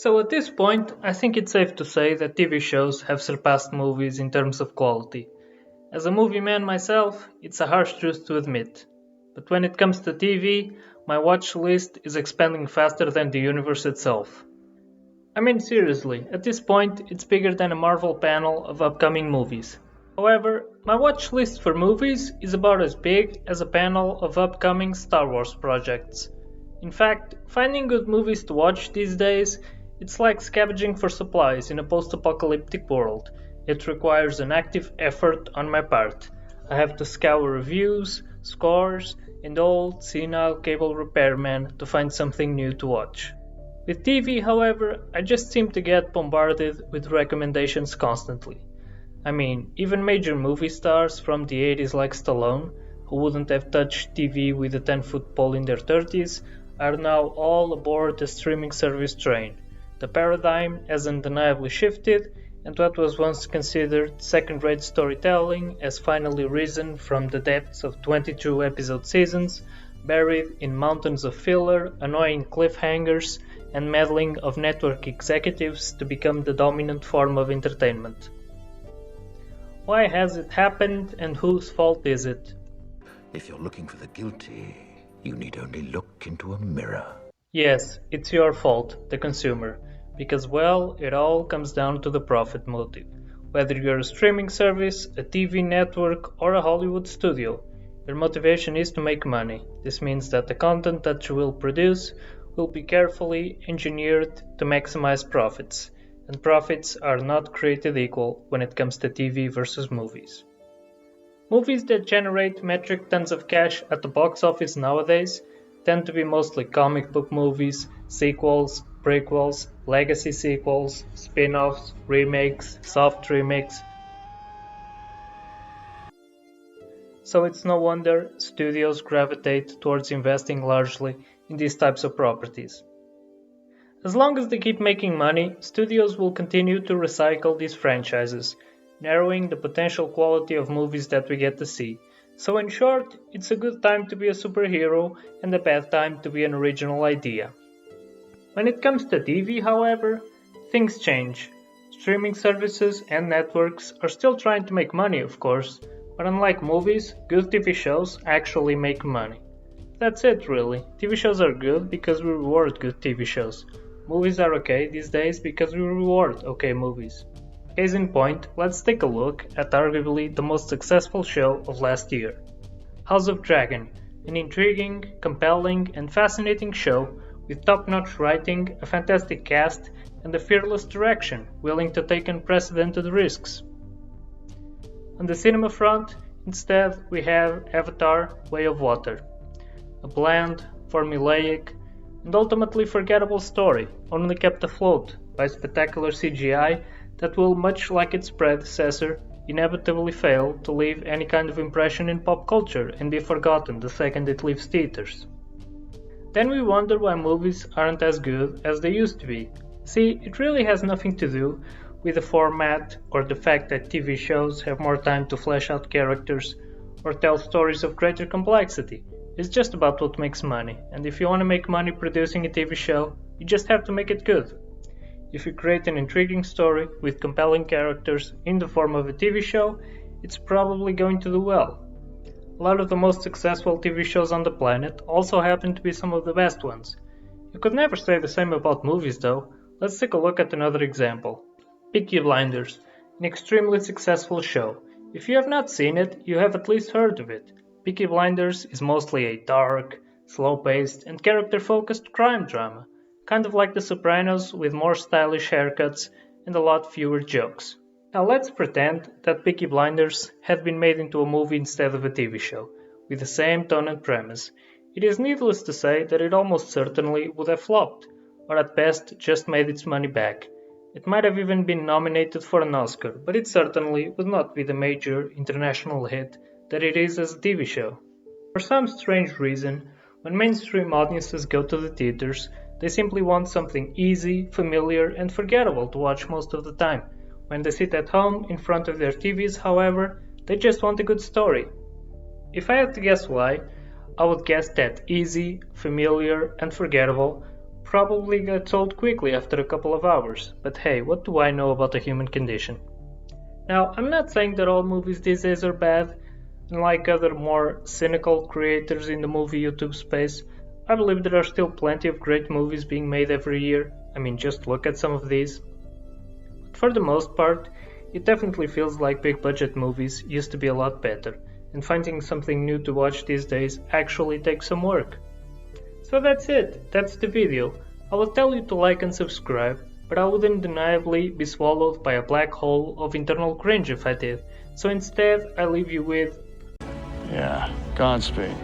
So at this point, I think it's safe to say that TV shows have surpassed movies in terms of quality. As a movie man myself, it's a harsh truth to admit. But when it comes to TV, my watch list is expanding faster than the universe itself. I mean, seriously, at this point, it's bigger than a Marvel panel of upcoming movies. However, my watch list for movies is about as big as a panel of upcoming Star Wars projects. In fact, finding good movies to watch these days, it's like scavenging for supplies in a post-apocalyptic world. It requires an active effort on my part. I have to scour reviews, scores, and old senile cable repairman to find something new to watch. With TV, however, I just seem to get bombarded with recommendations constantly. I mean, even major movie stars from the 80s like Stallone, who wouldn't have touched TV with a 10-foot pole in their 30s, are now all aboard the streaming service train. The paradigm has undeniably shifted, and what was once considered second-rate storytelling has finally risen from the depths of 22-episode seasons, buried in mountains of filler, annoying cliffhangers, and meddling of network executives to become the dominant form of entertainment. Why has it happened, and whose fault is it? If you're looking for the guilty, you need only look into a mirror. Yes, it's your fault, the consumer, because well, it all comes down to the profit motive. Whether you're a streaming service, a TV network, or a Hollywood studio, your motivation is to make money. This means that the content that you will produce will be carefully engineered to maximize profits, and profits are not created equal when it comes to TV versus movies. Movies that generate metric tons of cash at the box office nowadays tend to be mostly comic book movies, sequels, prequels, legacy sequels, spin-offs, remakes, soft remakes. So it's no wonder studios gravitate towards investing largely in these types of properties. As long as they keep making money, studios will continue to recycle these franchises, narrowing the potential quality of movies that we get to see. So in short, it's a good time to be a superhero and a bad time to be an original idea. When it comes to TV, however, things change. Streaming services and networks are still trying to make money, of course, but unlike movies, good TV shows actually make money. That's it really. TV shows are good because we reward good TV shows. Movies are okay these days because we reward okay movies. Case in point, let's take a look at arguably the most successful show of last year. House of Dragon, an intriguing, compelling, and fascinating show with top-notch writing, a fantastic cast, and a fearless direction willing to take unprecedented risks. On the cinema front, instead, we have Avatar: Way of Water, a bland, formulaic, and ultimately forgettable story, only kept afloat by spectacular CGI that will, much like its predecessor, inevitably fail to leave any kind of impression in pop culture and be forgotten the second it leaves theaters. Then we wonder why movies aren't as good as they used to be. See, it really has nothing to do with the format or the fact that TV shows have more time to flesh out characters or tell stories of greater complexity. It's just about what makes money, and if you want to make money producing a TV show, you just have to make it good. If you create an intriguing story with compelling characters in the form of a TV show, it's probably going to do well. A lot of the most successful TV shows on the planet also happen to be some of the best ones. You could never say the same about movies though. Let's take a look at another example. Peaky Blinders, an extremely successful show. If you have not seen it, you have at least heard of it. Peaky Blinders is mostly a dark, slow-paced, and character-focused crime drama, kind of like The Sopranos with more stylish haircuts and a lot fewer jokes. Now let's pretend that Peaky Blinders had been made into a movie instead of a TV show, with the same tone and premise. It is needless to say that it almost certainly would have flopped, or at best just made its money back. It might have even been nominated for an Oscar, but it certainly would not be the major international hit that it is as a TV show. For some strange reason, when mainstream audiences go to the theaters, they simply want something easy, familiar, and forgettable to watch most of the time. When they sit at home in front of their TVs, however, they just want a good story. If I had to guess why, I would guess that easy, familiar, and forgettable probably gets old quickly after a couple of hours, but hey, what do I know about the human condition? Now, I'm not saying that all movies these days are bad. Unlike other more cynical creators in the movie YouTube space, I believe there are still plenty of great movies being made every year. I mean, just look at some of these. But for the most part, it definitely feels like big budget movies used to be a lot better, and finding something new to watch these days actually takes some work. So that's it, that's the video. I will tell you to like and subscribe, but I would undeniably be swallowed by a black hole of internal cringe if I did. So instead, I leave you with... Yeah, Godspeed.